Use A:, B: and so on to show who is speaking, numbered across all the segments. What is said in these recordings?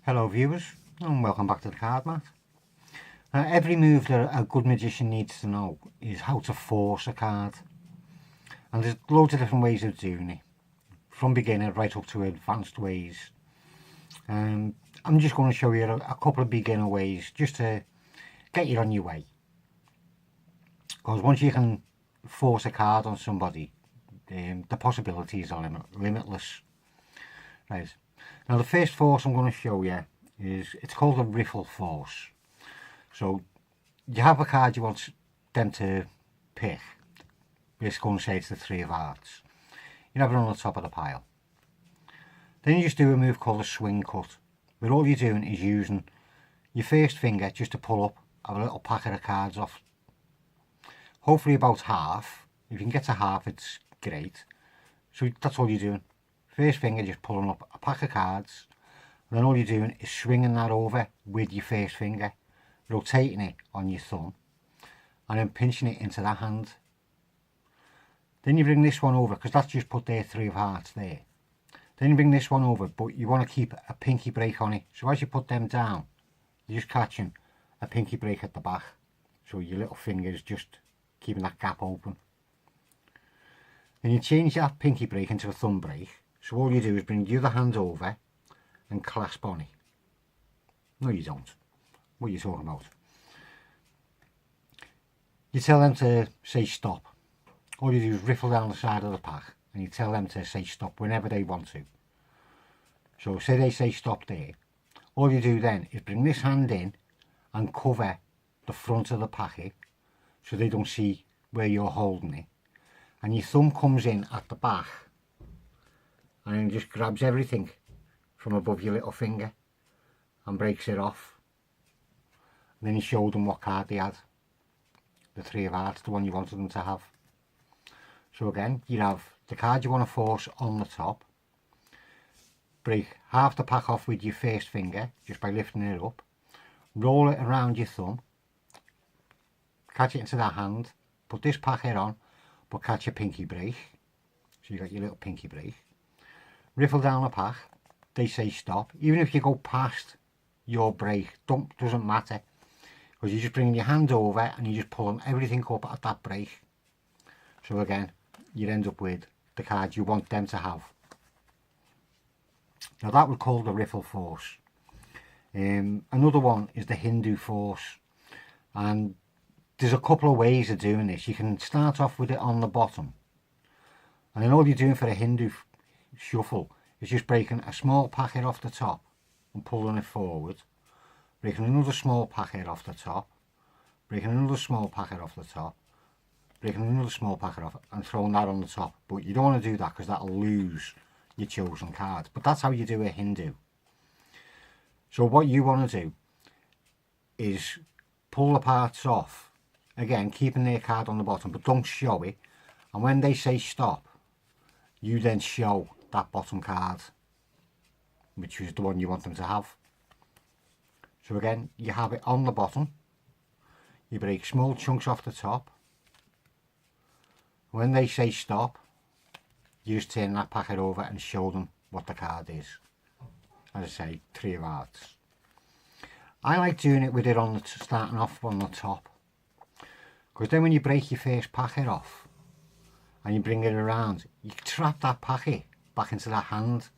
A: Hello viewers, and welcome back to the card mat. Every move that a good magician needs to know is how to force a card. And there's loads of different ways of doing it, from beginner right up to advanced ways. I'm just going to show you a couple of beginner ways just to get you on your way. Because once you can force a card on somebody, the possibilities are limitless. Right. Now the first force I'm going to show you it's called a Riffle Force. So you have a card you want them to pick. Let's go and say it's the Three of Hearts. You have it on the top of the pile. Then you just do a move called a swing cut, where all you're doing is using your first finger just to pull up a little packet of cards off. Hopefully about half. If you can get to half, it's great. So that's all you're doing. First finger just pulling up a pack of cards, and then all you're doing is swinging that over with your first finger, rotating it on your thumb, and then pinching it into that hand. Then you bring this one over, because that's just put their Three of Hearts there. Then you bring this one over, but you want to keep a pinky break on it. So as you put them down, you're just catching a pinky break at the back. So your little finger is just keeping that gap open. Then you change that pinky break into a thumb break. So all you do is bring the other hand over and clasp on it. No, you don't. What are you talking about? You tell them to say stop. All you do is riffle down the side of the pack and you tell them to say stop whenever they want to. So say they say stop there. All you do then is bring this hand in and cover the front of the packet so they don't see where you're holding it. And your thumb comes in at the back and then just grabs everything from above your little finger and breaks it off. And then you show them what card they had. The Three of Hearts, the one you wanted them to have. So again, you have the card you want to force on the top. Break half the pack off with your first finger, just by lifting it up. Roll it around your thumb. Catch it into that hand. Put this packet on, but catch your pinky break. So you got your little pinky break. Riffle down the pack, they say stop. Even if you go past your break, doesn't matter. Because you're just bringing your hand over and you're just pulling everything up at that break. So again, you end up with the cards you want them to have. Now that would call the Riffle Force. Another one is the Hindu Force. And there's a couple of ways of doing this. You can start off with it on the bottom. And then all you're doing for a Hindu shuffle is just breaking a small packet off the top and pulling it forward, breaking another small packet off the top, breaking another small packet off the top, breaking another small packet off and throwing that on the top. But you don't want to do that because that'll lose your chosen card. But that's how you do a Hindu. So what you want to do is pull the parts off, again keeping their card on the bottom, but don't show it. And when they say stop, you then show that bottom card, which is the one you want them to have. So again, you have it on the bottom, you break small chunks off the top. When they say stop, you just turn that packet over and show them what the card is. As I say, Three of Hearts. I like doing it with it on starting off on the top, because then when you break your first packet off and you bring it around, you trap that packet back into that hand,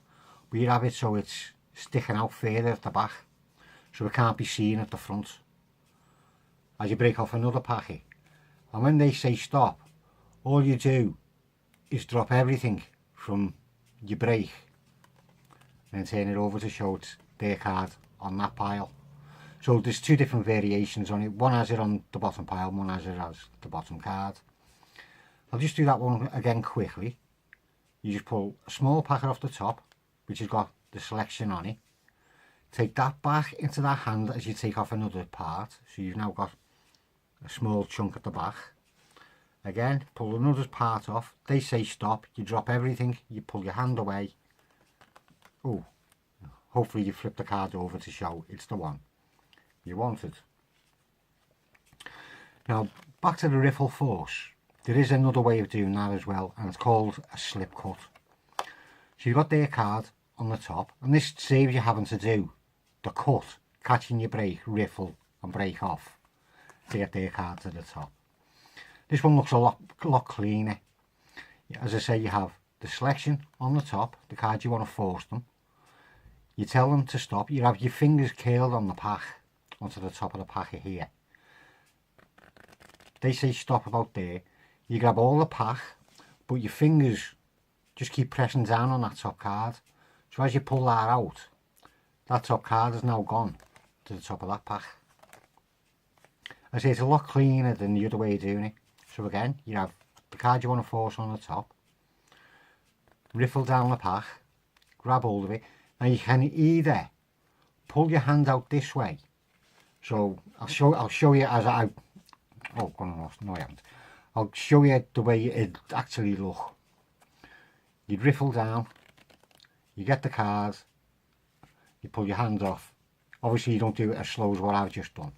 A: but you have it so it's sticking out further at the back, so it can't be seen at the front. As you break off another packet, and when they say stop, all you do is drop everything from your break and then turn it over to show it's their card on that pile. So there's two different variations on it. One has it on the bottom pile, one has it as the bottom card. I'll just do that one again quickly. You just pull a small packet off the top, which has got the selection on it. Take that back into that hand as you take off another part. So you've now got a small chunk at the back. Again, pull another part off. They say stop. You drop everything. You pull your hand away. Oh, hopefully you flip the card over to show it's the one you wanted. Now, back to the Riffle Force. There is another way of doing that as well, and it's called a slip cut. So you've got their card on the top, and this saves you having to do the cut, catching your break, riffle and break off to get their cards at the top. This one looks a lot cleaner. As I say, you have the selection on the top, the cards you want to force them. You tell them to stop. You have your fingers curled on the pack, onto the top of the packet here. They say stop about there. You grab all the pack, but your fingers just keep pressing down on that top card. So as you pull that out, that top card is now gone to the top of that pack. I say it's a lot cleaner than the other way of doing it. So again, you have the card you want to force on the top, riffle down the pack, grab hold of it. Now you can either pull your hand out this way. So I'll show you as I, oh no I haven't. I'll show you the way it actually look. You riffle down, you get the card, you pull your hand off. Obviously you don't do it as slow as what I've just done.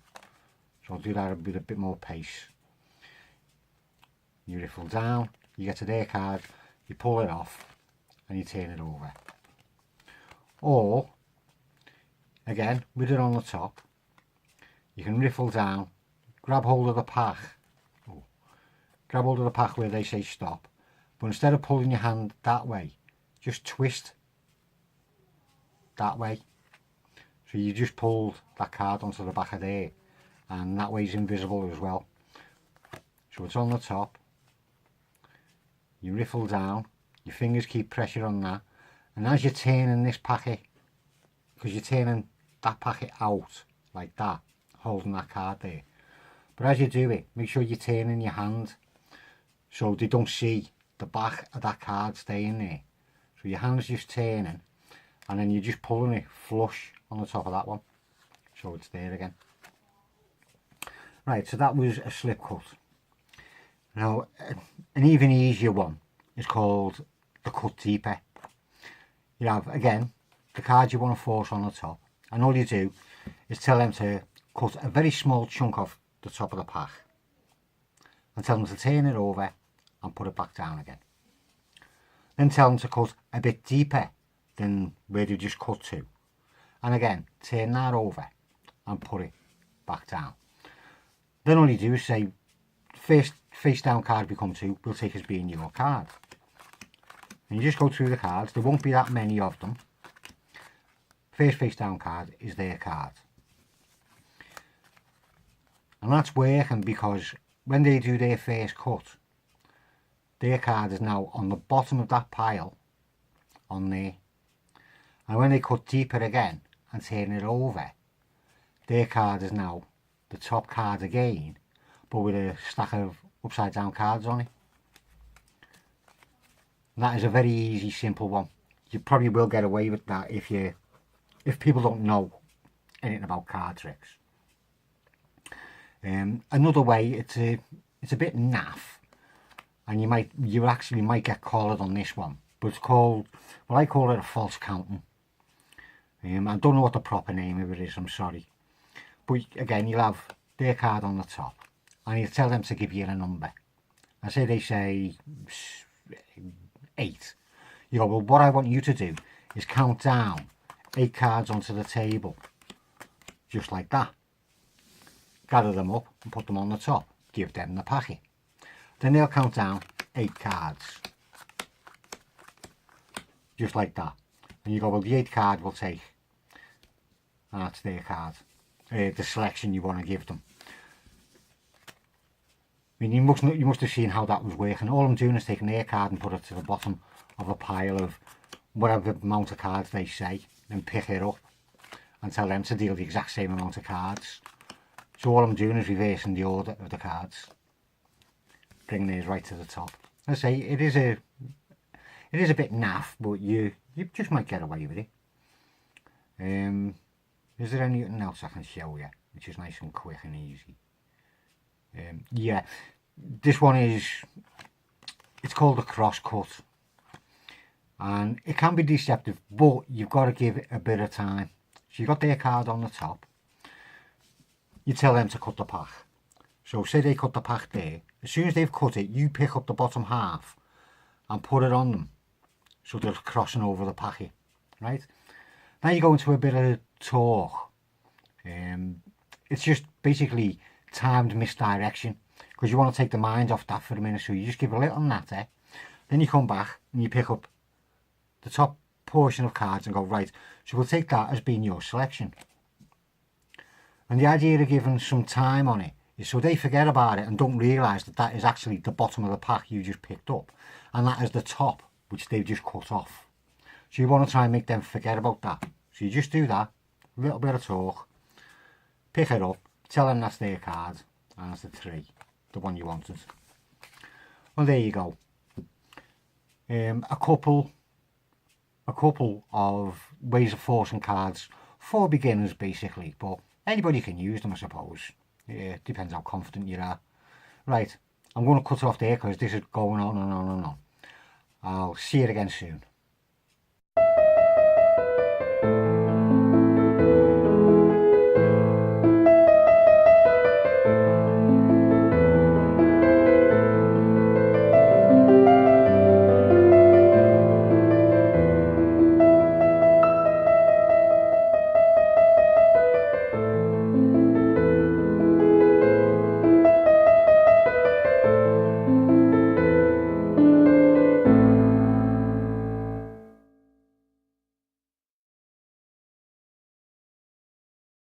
A: So I'll do that with a bit more pace. You riffle down, you get to their card, you pull it off and you turn it over. Or, again, with it on the top, you can riffle down, grab hold of the pack, grab hold of the pack where they say stop, but instead of pulling your hand that way, just twist that way. So you just pulled that card onto the back of there, and that way it's invisible as well. So it's on the top, you riffle down, your fingers keep pressure on that, and as you're turning this packet, because you're turning that packet out like that, holding that card there, but as you do it, make sure you're turning your hand so they don't see the back of that card staying there. So your hand's just turning, and then you're just pulling it flush on the top of that one, so it's there again. Right, so that was a slip cut. Now, an even easier one is called the cut deeper. You have, again, the cards you want to force on the top, and all you do is tell them to cut a very small chunk off the top of the pack and tell them to turn it over and put it back down again. Then tell them to cut a bit deeper than where they just cut to, and again turn that over and put it back down. Then all you do is say, first face down card we come to, we'll take as being your card. And you just go through the cards, there won't be that many of them. First face down card is their card. And that's working because when they do their first cut, their card is now on the bottom of that pile on there. And when they cut deeper again and turn it over, their card is now the top card again, but with a stack of upside down cards on it. And that is a very easy, simple one. You probably will get away with that if people don't know anything about card tricks. Another way, it's a bit naff, and you actually might get collared on this one, but it's called, well, I call it a false counting. I don't know what the proper name of it is, I'm sorry. But again, you'll have their card on the top, and you tell them to give you a number. I say they say 8. You go, well, what I want you to do is count down 8 cards onto the table, just like that. Gather them up and put them on the top. Give them the packet. Then they'll count down 8 cards, just like that. And you go, well, the 8th card will take, and that's their card. The selection you want to give them. I mean, you must have seen how that was working. All I'm doing is taking their card and put it to the bottom of a pile of whatever amount of cards they say, and pick it up and tell them to deal the exact same amount of cards. So all I'm doing is reversing the order of the cards, bringing these right to the top. I say it is a bit naff, but you just might get away with it. Is there anything else I can show you which is nice and quick and easy? Yeah, this one it's called a cross cut, and it can be deceptive, but you've got to give it a bit of time. So you've got their card on the top, you tell them to cut the pack. So say they cut the pack there, as soon as they've cut it, you pick up the bottom half and put it on them, so they're crossing over the packet, right? Now you go into a bit of talk. It's just basically timed misdirection, because you want to take the mind off that for a minute, so you just give a little natter, then you come back and you pick up the top portion of cards and go, right, so we'll take that as being your selection. And the idea of giving some time on it is so they forget about it and don't realise that that is actually the bottom of the pack you just picked up, and that is the top which they've just cut off. So you want to try and make them forget about that. So you just do that, a little bit of talk, pick it up, tell them that's their card, and that's the 3, the one you wanted. Well, there you go. A couple of ways of forcing cards for beginners, basically, but anybody can use them, I suppose. It depends how confident you are. Right, I'm going to cut it off there because this is going on and on and on. I'll see you again soon.